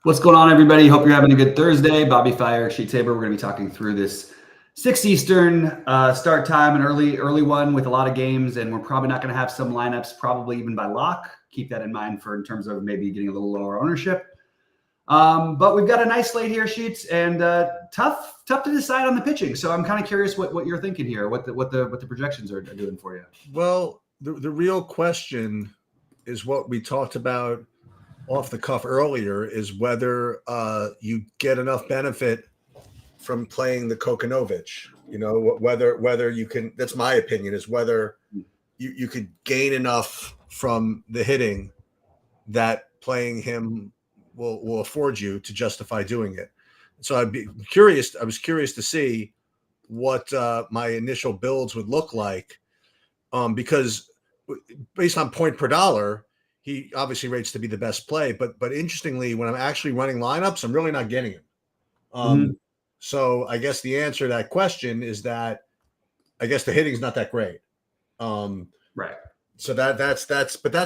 What's going on, everybody? Hope you're having a good Thursday. Bobby Fire, Sheet Saber. We're going to be talking through this 6 Eastern start time, an early one with a lot of games, and we're probably not going to have some lineups, probably even by lock. Keep that in mind for in terms of maybe getting a little lower ownership. But we've got a nice slate here, Sheets, and tough to decide on the pitching. So I'm kind of curious what you're thinking here, what the projections are doing for you. Well, the real question is what we talked about off the cuff earlier, is whether you get enough benefit from playing the Kokonovich. You know, whether you can. That's my opinion. Is whether you could gain enough from the hitting that playing him will afford you to justify doing it. So I'd be curious. I was curious to see what my initial builds would look like, because based on point per dollar, he obviously rates to be the best play. But interestingly, when I'm actually running lineups, I'm really not getting him. So I guess the answer to that question is that I guess the hitting is not that great. Right. So that's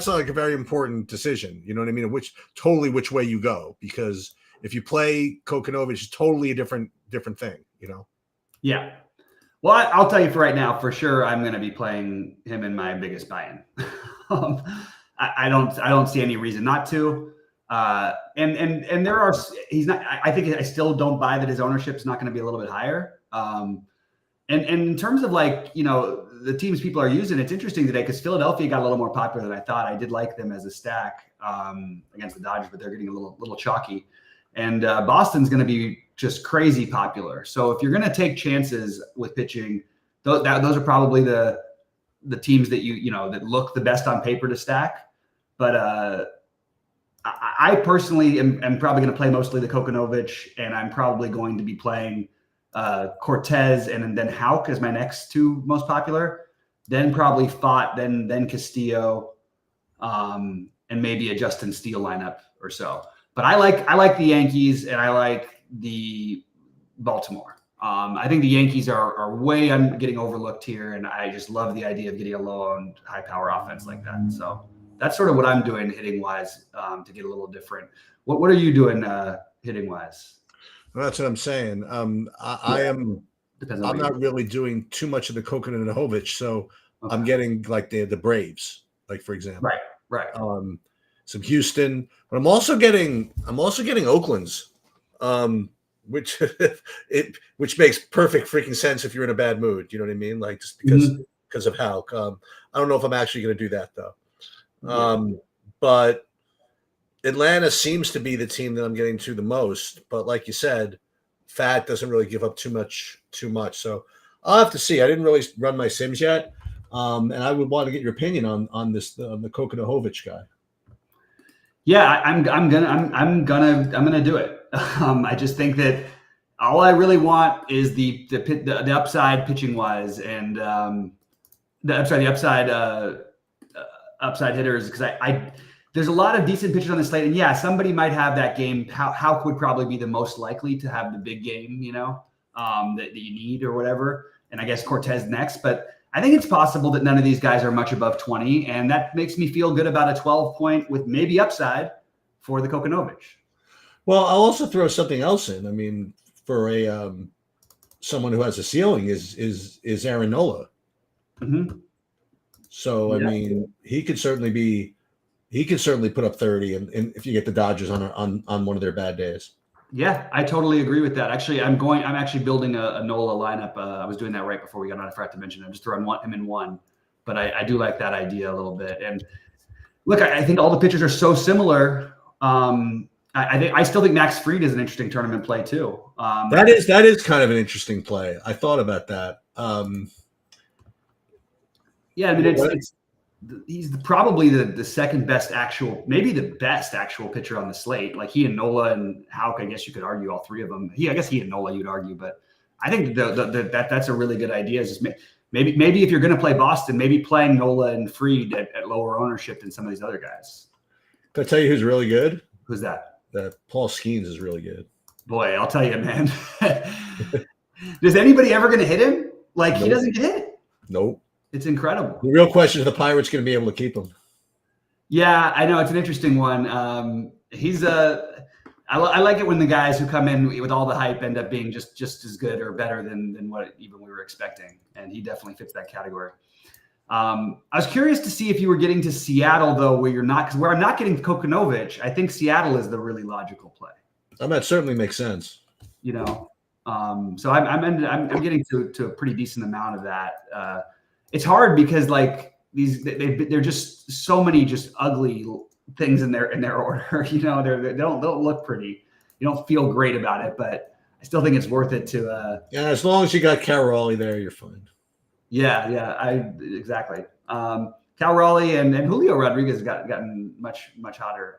like a very important decision. You know what I mean? Which way you go, because if you play Kokonovich, it's totally a different thing. You know? Yeah. Well, I'll tell you for right now, for sure, I'm going to be playing him in my biggest buy-in. I don't see any reason not to. And there are, he's not, I think I still don't buy that his ownership is not going to be a little bit higher. And in terms of the teams people are using, it's interesting today because Philadelphia got a little more popular than I thought. I did like them as a stack against the Dodgers, but they're getting a little chalky. And Boston's going to be just crazy popular. So if you're going to take chances with pitching, those are probably the teams that that look the best on paper to stack. But I personally am probably going to play mostly the Kokonovich, and I'm probably going to be playing Cortez and then Houck as my next two most popular. Then probably Fott, then Castillo, and maybe a Justin Steele lineup or so. But I like the Yankees and I like the Baltimore. I think the Yankees are way getting overlooked here, and I just love the idea of getting a low-owned, high-power offense like that. So that's sort of what I'm doing hitting-wise to get a little different. What are you doing hitting-wise? Well, that's what I'm saying. I'm not really doing too much of the Kokonovich, so okay. I'm getting like the Braves, like for example. Right. Some Houston, but I'm also getting Oakland's, which makes perfect freaking sense if you're in a bad mood. You know what I mean? Like just because of how. I don't know if I'm actually going to do that though. But Atlanta seems to be the team that I'm getting to the most. But like you said, Fat doesn't really give up too much. So I'll have to see. I didn't really run my sims yet, and I would want to get your opinion on this the Kokonovich guy. Yeah, I'm gonna do it. I just think that all I really want is the upside pitching wise, and the upside hitters, because there's a lot of decent pitchers on the slate, and yeah, somebody might have that game. How would probably be the most likely to have the big game, that you need or whatever, and I guess Cortez next, but I think it's possible that none of these guys are much above 20, and that makes me feel good about a 12 point with maybe upside for the Kokonovich. Well, I'll also throw something else in. I mean, for a someone who has a ceiling is Aaron Nola. Mm-hmm. So I mean, he could certainly put up 30, and if you get the Dodgers on one of their bad days. Yeah, I totally agree with that. Actually, I'm actually building a Nola lineup. I was doing that right before we got on. I forgot to mention I'm just throwing him in one, but I do like that idea a little bit. And look, I think all the pitchers are so similar. I still think Max Fried is an interesting tournament play too. That is kind of an interesting play. I thought about that. Yeah, I mean he's probably the second best maybe the best actual pitcher on the slate. Like he and Nola and Houck, I guess you could argue all three of them. I guess he and Nola you'd argue, but I think that's a really good idea. Is just maybe if you're going to play Boston, maybe playing Nola and Fried at lower ownership than some of these other guys. Can I tell you who's really good? Who's that? Paul Skeens is really good. Boy, I'll tell you, man. Is anybody ever going to hit him? Like He doesn't get hit. Nope. It's incredible. The real question is the Pirates going to be able to keep him? Yeah, I know. It's an interesting one. He's I like it when the guys who come in with all the hype end up being just as good or better than what even we were expecting. And he definitely fits that category. I was curious to see if you were getting to Seattle, though, where you're not, because where I'm not getting Kokonovich, I think Seattle is the really logical play. That certainly makes sense. You know, so I'm getting to a pretty decent amount of that. It's hard because like they're just so many just ugly things in their order. You know, they don't look pretty. You don't feel great about it, but I still think it's worth it to. Yeah, as long as you got Caroli there, you're fine. Yeah, exactly. Cal Raleigh and Julio Rodriguez has gotten much hotter.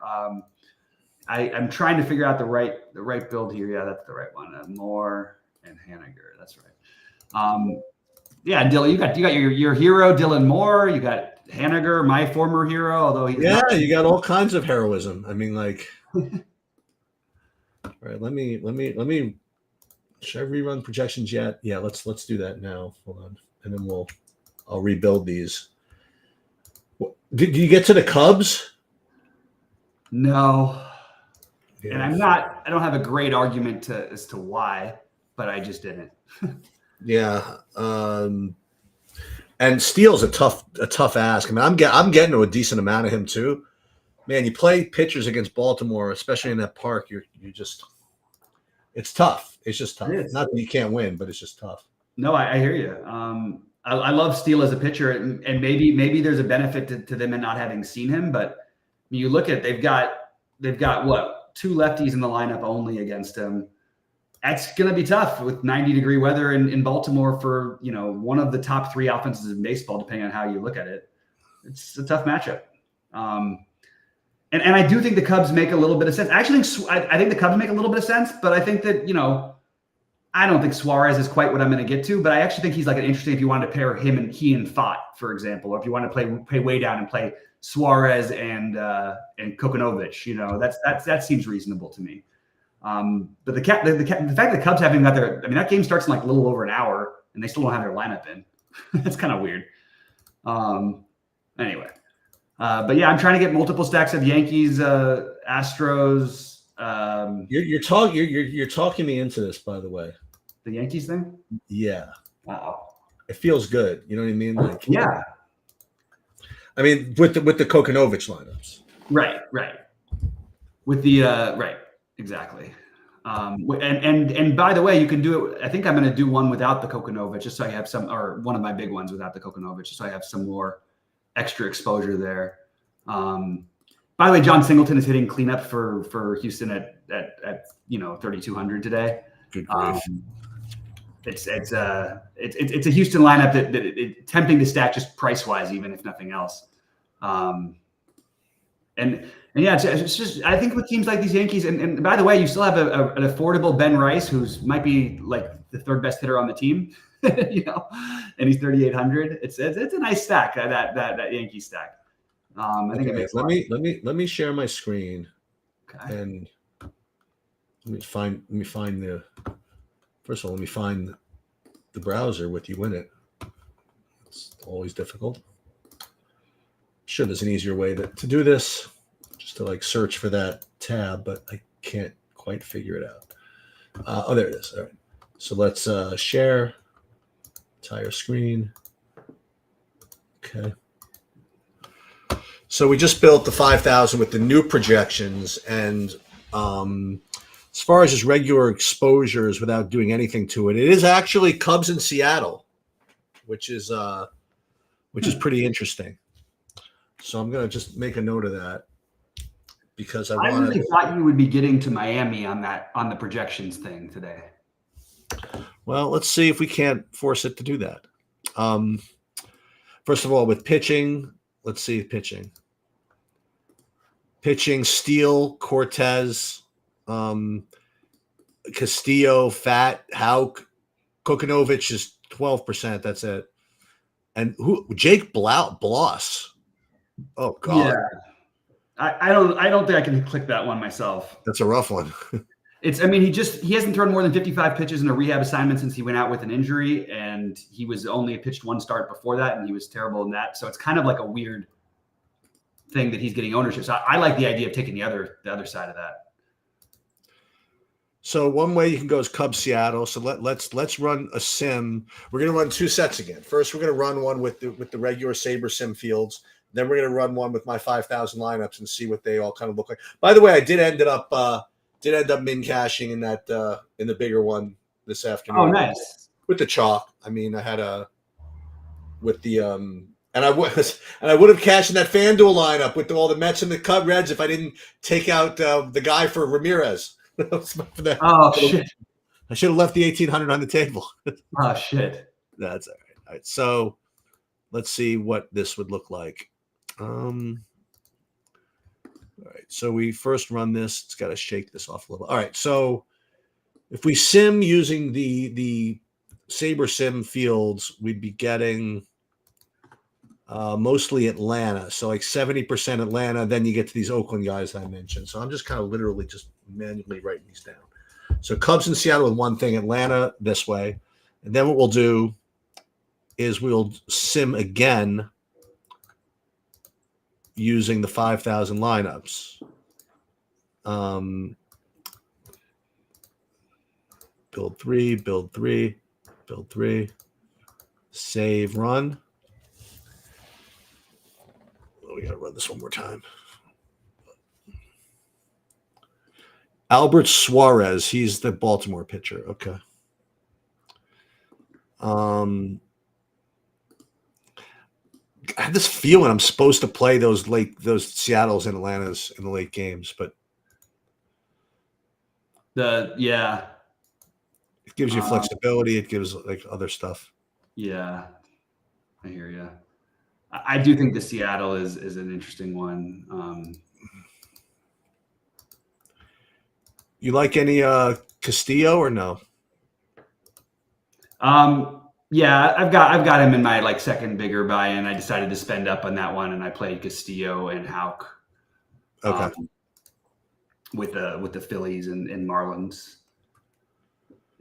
I'm trying to figure out the right build here. Yeah, that's the right one. Moore and Haniger. That's right. Yeah, Dylan, you got your hero Dylan Moore. You got Haniger, my former hero. Although he's you got all kinds of heroism. I mean, like, all right. Let me. Should I rerun projections yet? Yeah, let's do that now. Hold on, and then I'll rebuild these. Did you get to the Cubs? No. Yeah. And I don't have a great argument as to why, but I just didn't. Yeah. And Steele's a tough ask. I mean, I'm getting to a decent amount of him too. Man, you play pitchers against Baltimore, especially in that park, you just it's tough. It's just tough. Not that you can't win, but it's just tough. No, I hear you. I love Steele as a pitcher, and maybe there's a benefit to them in not having seen him, but you look at they've got what, 2 lefties in the lineup only against him. That's going to be tough with 90-degree weather in Baltimore for, one of the top 3 offenses in baseball, depending on how you look at it. It's a tough matchup. And I do think the Cubs make a little bit of sense. Actually, I think the Cubs make a little bit of sense, but I think that, I don't think Suarez is quite what I'm going to get to, but I actually think he's like an interesting, if you wanted to pair him and Fott, for example, or if you want to play way down and play Suarez and Kokonovich, that seems reasonable to me. But the fact that the Cubs haven't got that game starts in like a little over an hour and they still don't have their lineup in. That's kind of weird. Anyway, but yeah, I'm trying to get multiple stacks of Yankees, Astros. You're talking me into this, by the way. The Yankees thing? Yeah. Wow. It feels good. You know what I mean? Like, yeah. I mean, with the Kokonovich lineups. Right. With the right. Exactly. And by the way, you can do it. I think I'm going to do one without the Kokonovich, just so I have some, or one of my big ones without the Kokonovich, just so I have some more extra exposure there. By the way, John Singleton is hitting cleanup for Houston at 3,200 today. Good grief. It's a Houston lineup that it's tempting to stack just price wise, even if nothing else. And yeah, it's just, I think with teams like these Yankees, and by the way, you still have an affordable Ben Rice, who's might be like the 3rd best hitter on the team, and he's 3,800. It's a nice stack, that Yankee stack. I think it makes let me share my screen, and let me find the. First of all, let me find the browser with you in it. It's always difficult. Sure, there's an easier way to do this, just to like search for that tab, but I can't quite figure it out. Oh, there it is. All right. So let's share entire screen. Okay. So we just built the 5,000 with the new projections, and as far as just regular exposures without doing anything to it, it is actually Cubs in Seattle, which is pretty interesting. So I'm going to just make a note of that because I really thought you would be getting to Miami on the projections thing today. Well, let's see if we can't force it to do that. First of all, with pitching, let's see pitching. Pitching, Steele, Cortez, Castillo, Fat, Houck, Kokonovich is 12%. That's it. And Jake Bloss. Oh God. Yeah. I don't think I can click that one myself. That's a rough one. He hasn't thrown more than 55 pitches in a rehab assignment since he went out with an injury, and he was only pitched 1 start before that, and he was terrible in that. So it's kind of like a weird thing that he's getting ownership. So I like the idea of taking the other side of that. So one way you can go is Cubs Seattle. So let's run a sim. We're gonna run 2 sets again. First, we're gonna run one with the regular Saber sim fields. Then we're gonna run one with my 5,000 lineups and see what they all kind of look like. By the way, I did end up min cashing in that in the bigger one this afternoon. Oh, nice. With the chalk. I mean, I had a with the and I would have cashed in that FanDuel lineup with all the Mets and the Cub Reds if I didn't take out the guy for Ramirez. Oh shit! I should have left the 1,800 on the table. Oh shit! That's all right. All right. So let's see what this would look like. All right. So we first run this. It's got to shake this off a little. All right. So if we sim using the Saber sim fields, we'd be getting mostly Atlanta. So like 70% Atlanta. Then you get to these Oakland guys I mentioned. So I'm just kind of literally just manually writing these down. So Cubs and Seattle with one thing, Atlanta this way. And then what we'll do is we'll sim again using the 5,000 lineups. Build three, save, run. Oh, we got to run this one more time. Albert Suarez, he's the Baltimore pitcher. Okay. I had this feeling I'm supposed to play those Seattle's and Atlanta's in the late games, but it gives you flexibility. It gives like other stuff. Yeah, I hear you. I do think the Seattle is an interesting one. You like any Castillo or no? Yeah, I've got him in my like second bigger buy-in. I decided to spend up on that one, and I played Castillo and Houck. Okay. With the Phillies and Marlins.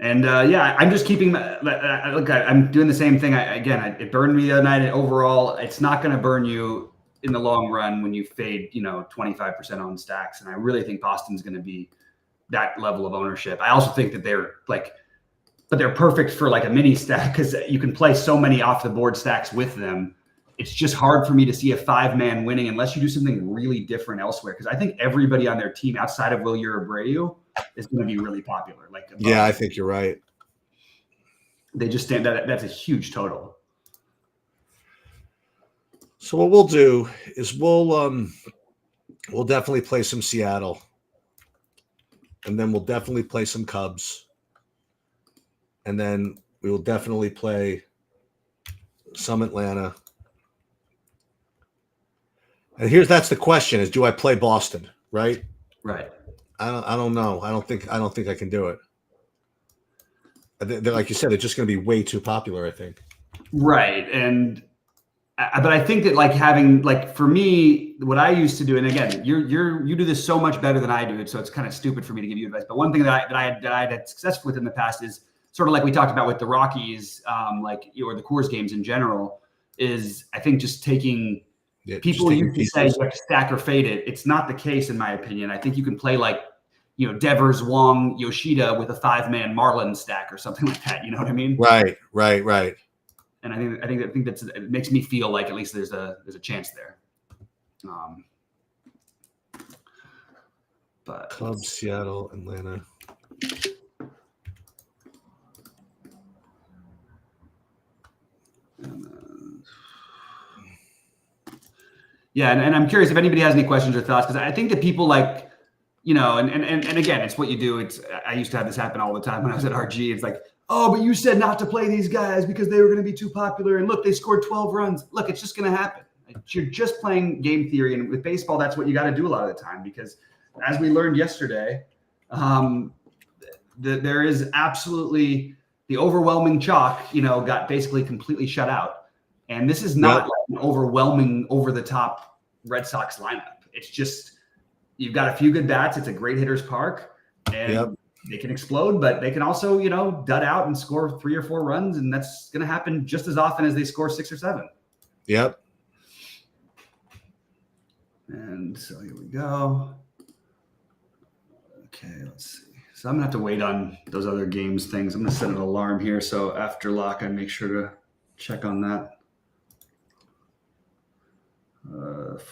And I'm just keeping. Look, I'm doing the same thing. It burned me the other night. Overall, it's not going to burn you in the long run when you fade, 25% on stacks. And I really think Boston's going to be that level of ownership. I also think that they're perfect for like a mini stack because you can play so many off the board stacks with them. It's just hard for me to see a 5-man winning unless you do something really different elsewhere. Because I think everybody on their team outside of Wilyer Abreu is going to be really popular. Yeah, I think you're right. They just stand that. That's a huge total. So what we'll do is we'll definitely play some Seattle, and then we'll definitely play some Cubs, and then we will definitely play some Atlanta. And that's the question: is do I play Boston? Right. Right. I don't know. I don't think I can do it. Like you said, they're just going to be way too popular, I think. Right. But I think that like having like for me, what I used to do, and again, you do this so much better than I do, so it's kind of stupid for me to give you advice. But one thing that I had success with in the past is sort of like we talked about with the Rockies, or the Coors games in general, is I think just taking. Yeah, people used to say you have to stack or fade it. It's not the case, in my opinion. I think you can play like, Devers, Wong, Yoshida with a 5-man Marlin stack or something like that. You know what I mean? Right. And I think it makes me feel like at least there's a chance there. But Cubs, Seattle, Atlanta. Yeah, and I'm curious if anybody has any questions or thoughts, because I think that people like, and again, it's what you do. I used to have this happen all the time when I was at RG. It's like, oh, but you said not to play these guys because they were going to be too popular. And look, they scored 12 runs. Look, it's just going to happen. You're just playing game theory. And with baseball, that's what you got to do a lot of the time, because as we learned yesterday, there is absolutely the overwhelming chalk, got basically completely shut out. And this is not like an overwhelming, over-the-top Red Sox lineup. It's just you've got a few good bats. It's a great hitter's park, and they can explode, but they can also, dud out and score 3 or 4 runs, and that's going to happen just as often as they score 6 or 7. Yep. And so here we go. Okay, let's see. So I'm gonna have to wait on those other games things. I'm gonna set an alarm here, so after lock, I make sure to check on that. Let's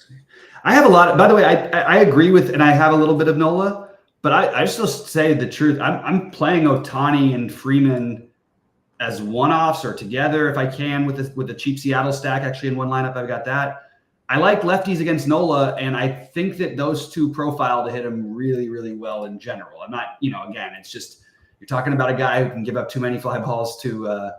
see. I have a lot. By the way, I agree with, and I have a little bit of Nola, but I still say the truth. I'm playing Ohtani and Freeman as one-offs or together if I can with the cheap Seattle stack. Actually, in one lineup, I've got that. I like lefties against Nola, and I think that those two profile to hit him really, really well in general. I'm not, again, it's just you're talking about a guy who can give up too many fly balls to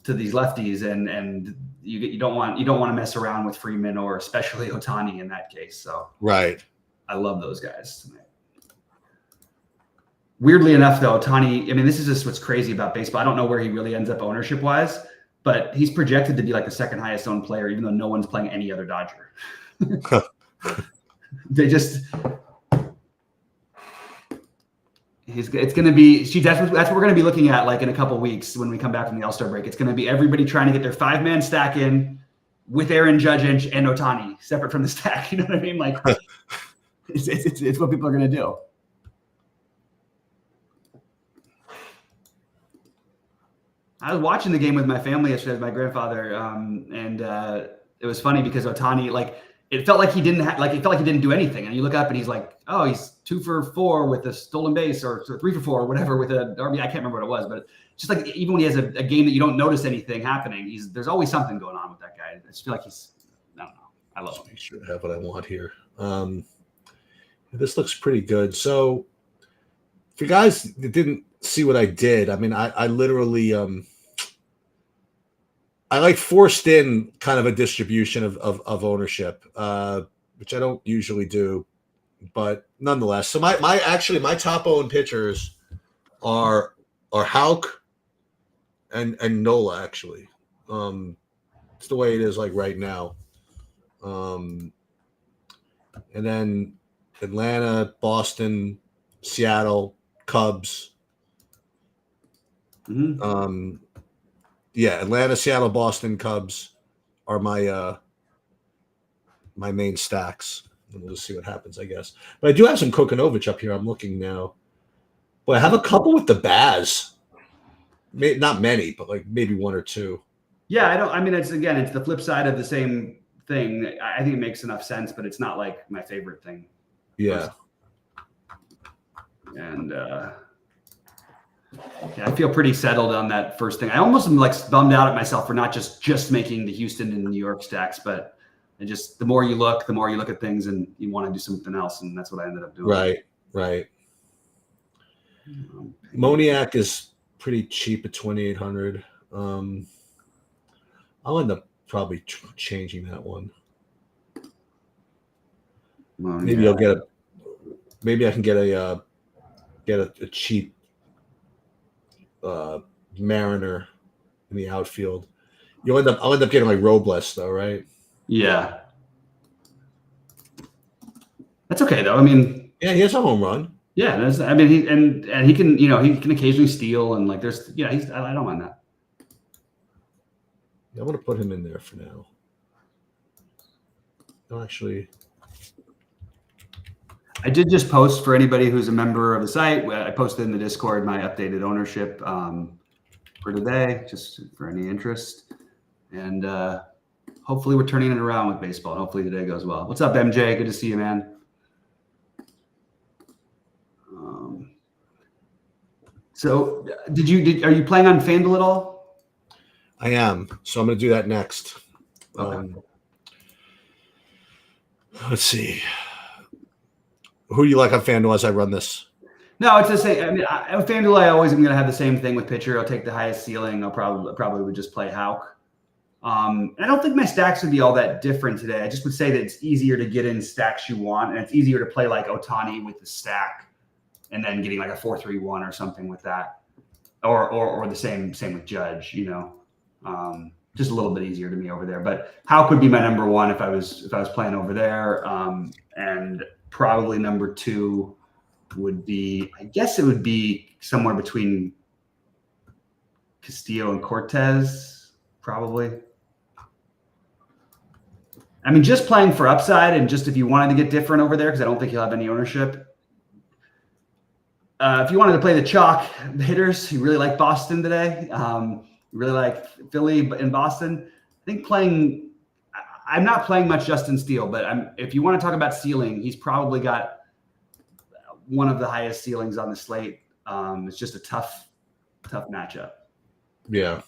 these lefties, and you don't want to mess around with Freeman or especially Ohtani in that case. So right, I love those guys tonight. Weirdly enough, though, Ohtani, I mean, this is just what's crazy about baseball. I don't know where he really ends up ownership wise, but he's projected to be like the second highest owned player, even though no one's playing any other Dodger. It's going to be, that's what we're going to be looking at like in a couple of weeks when we come back from the All-Star break. It's going to be everybody trying to get their 5-man stack in with Aaron Judge and Ohtani separate from the stack. You know what I mean? Like it's what people are going to do. I was watching the game with my family yesterday with my grandfather, and it was funny because Ohtani, like, it felt like he didn't do anything. And you look up and he's like, oh, he's 2 for 4 with a stolen base, or 3 for 4 or whatever with a RBI. I can't remember what it was, but just like even when he has a game that you don't notice anything happening, there's always something going on with that guy. I just feel like I don't know. I love him. Make sure I have what I want here. This looks pretty good. So for you guys that didn't see what I did, I mean, I literally I like forced in kind of a distribution of ownership, which I don't usually do, but nonetheless. So my top owned pitchers are Houck and Nola, actually. It's the way it is like right now. And then Atlanta, Boston, Seattle, Cubs. Mm-hmm. Yeah, Atlanta, Seattle, Boston, Cubs are my my main stacks. And we'll just see what happens, I guess. But I do have some Kokonovich up here. I'm looking now. But I have a couple with the Baz. Not many, but like maybe 1 or 2. Yeah, it's the flip side of the same thing. I think it makes enough sense, but it's not like my favorite thing. Yeah. And I feel pretty settled on that first thing. I almost am like bummed out at myself for not just making the Houston and New York stacks, but the more you look at things and you want to do something else, and that's what I ended up doing. Right. Moniak is pretty cheap at 2,800. I'll end up probably changing that one. Maybe maybe I can get a cheap Mariner in the outfield. I'll end up getting like Robles though, right? Yeah. That's okay though. I mean, yeah, he has a home run. Yeah, he can, he can occasionally steal, and like I don't mind that. I want to put him in there for now. No, actually, I did just post for anybody who's a member of the site. I posted in the Discord my updated ownership for today, just for any interest. And hopefully we're turning it around with baseball. And hopefully today goes well. What's up, MJ? Good to see you, man. So are you playing on FanDuel at all? I am. So I'm going to do that next. Okay. Let's see. Who do you like on FanDuel as I run this? No, it's the same. I mean, on FanDuel, I always am going to have the same thing with pitcher. I'll take the highest ceiling. I'll probably would just play Houck. And I don't think my stacks would be all that different today. I just would say that it's easier to get in stacks you want, and it's easier to play like Ohtani with the stack and then getting like a 4-3-1 or something with that, or the same with Judge. Just a little bit easier to me over there. But Houck would be my number one if I was playing over there, and probably number 2 would be, I guess it would be somewhere between Castillo and Cortez, probably. I mean, just playing for upside and just if you wanted to get different over there, because I don't think you'll have any ownership. If you wanted to play the chalk hitters, you really like Boston today. You really like Philly in Boston. I think I'm not playing much Justin Steele, but if you want to talk about ceiling, he's probably got one of the highest ceilings on the slate. It's just a tough matchup. Yeah.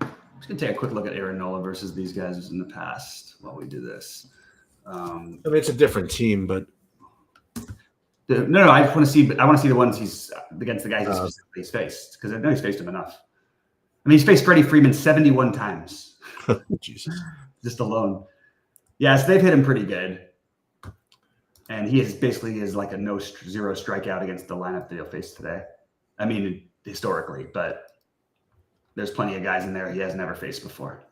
I'm just going to take a quick look at Aaron Nola versus these guys in the past while we do this. I mean, it's a different team, but no, I just want to see. I want to see the ones he's against the guys he's faced, because I know he's faced him enough. I mean, he's faced Freddie Freeman 71 times. Jesus, just alone. Yeah, so they've hit him pretty good, and he is basically like a zero strikeout against the lineup that he'll face today. I mean, historically, but there's plenty of guys in there he has never faced before.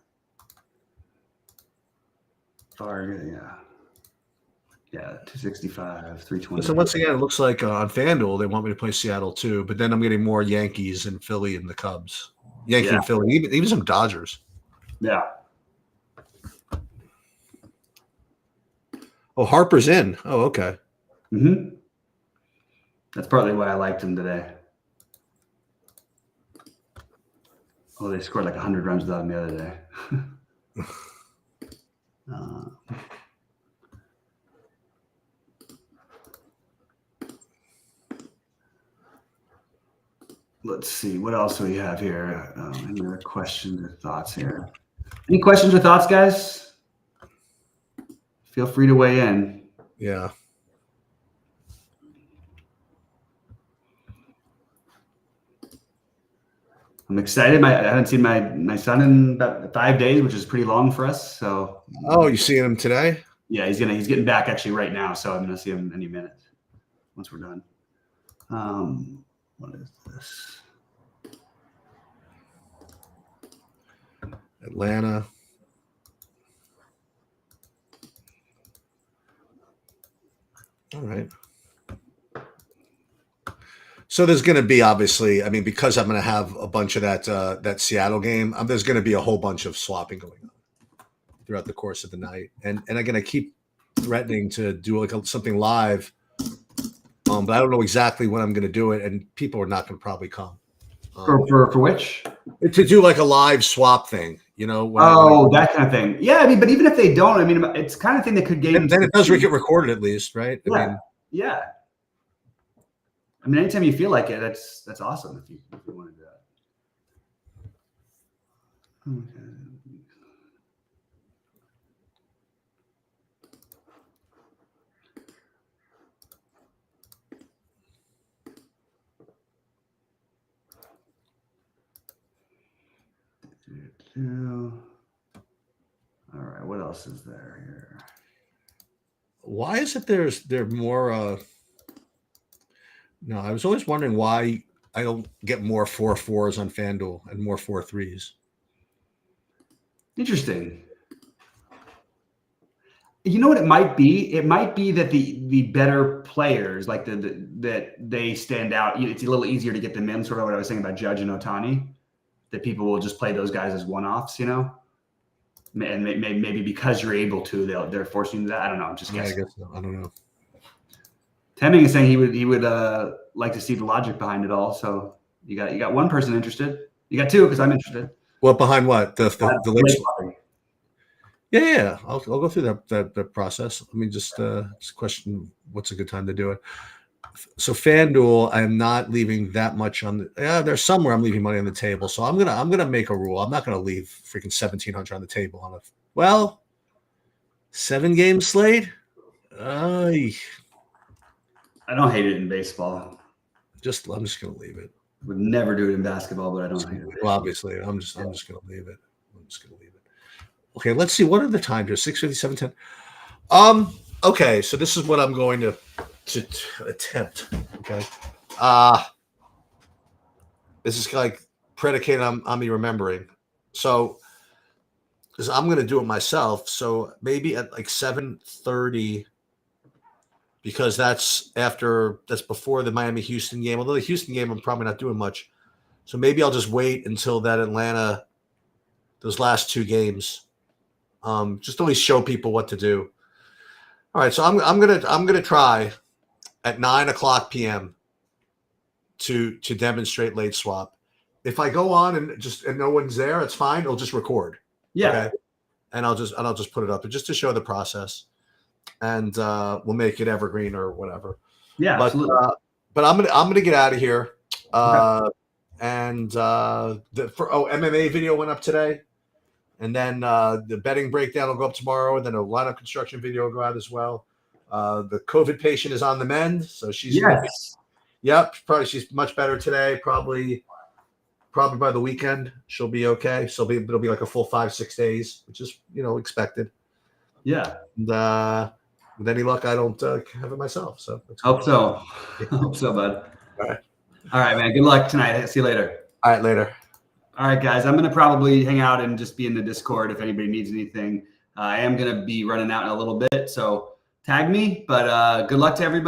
Yeah, 265, 320. So once again, it looks like on FanDuel they want me to play Seattle too, but then I'm getting more Yankees and Philly and the Cubs. And Philly, even some Dodgers. Yeah. Oh, Harper's in. Oh, okay. Mm-hmm. That's partly why I liked him today. Oh, they scored like 100 runs without him the other day. Let's see. What else do we have here? Any other questions or thoughts here? Any questions or thoughts, guys? Feel free to weigh in. Yeah. I'm excited. I haven't seen my son in about 5 days, which is pretty long for us. So. Oh, you seeing him today? Yeah, he's getting back actually right now, so I'm gonna see him any minute once we're done. What is this? Atlanta. All right. So there's going to be, obviously, I mean, because I'm going to have a bunch of that Seattle game, there's going to be a whole bunch of swapping going on throughout the course of the night, and I'm going to keep threatening to do like something live, but I don't know exactly when I'm going to do it, and people are not going to probably come. For which? To do like a live swap thing, you know? That kind of thing. Yeah, I mean, but even if they don't, I mean, it's kind of thing that could game. Then it does get recorded at least, right? Yeah. I mean, anytime you feel like it, that's awesome if you want to do that. Okay. All right, what else is there here? Why is it there more? No, I was always wondering why I don't get more 4-4s on FanDuel and more 4-3s. Interesting. You know what it might be? It might be that the better players, like that they stand out. It's a little easier to get them in. Sort of what I was saying about Judge and Ohtani, that people will just play those guys as one-offs, you know. And maybe because you're able to, they're forcing you to that. I don't know. I'm just guessing. I guess so. I don't know. Temming is saying he would like to see the logic behind it all. So you got one person interested. You got two because I'm interested. Well, behind what the late swapping. Yeah. I'll go through that process. Let me just question what's a good time to do it. So FanDuel, I'm not leaving that much on the. Yeah, there's somewhere I'm leaving money on the table. So I'm gonna make a rule. I'm not gonna leave freaking 1,700 on the table on a 7-game slate. I don't hate it in baseball. I'm just gonna leave it. Would never do it in basketball, but I don't hate it. Well, obviously, I'm just gonna leave it. I'm just gonna leave it. Okay, let's see. What are the times here? 6:50, 7:10. Okay, so this is what I'm going to attempt. Okay. This is like predicated on me remembering. So because I'm gonna do it myself. So maybe at like 7:30, because that's before the Miami-Houston game. Although the Houston game I'm probably not doing much. So maybe I'll just wait until those last two games. Just to at least show people what to do. All right, so I'm gonna try at 9:00 p.m. to demonstrate late swap. If I go on and no one's there, it's fine. It'll just record. Yeah. Okay. And I'll just put it up just to show the process, and we'll make it evergreen or whatever. Yeah, but absolutely. But I'm gonna get out of here. Okay. And MMA video went up today, and then the betting breakdown will go up tomorrow, and then a lineup construction video will go out as well. The COVID patient is on the mend, so she's yep, probably she's much better today. Probably by the weekend she'll be okay. It'll be like a full 5-6 days, which is expected. Yeah. And with any luck, I don't have it myself. So hope so. Hope so, bud. All right, man. Good luck tonight. See you later. All right, later. All right, guys. I'm gonna probably hang out and just be in the Discord if anybody needs anything. I am gonna be running out in a little bit, so tag me. But good luck to everybody.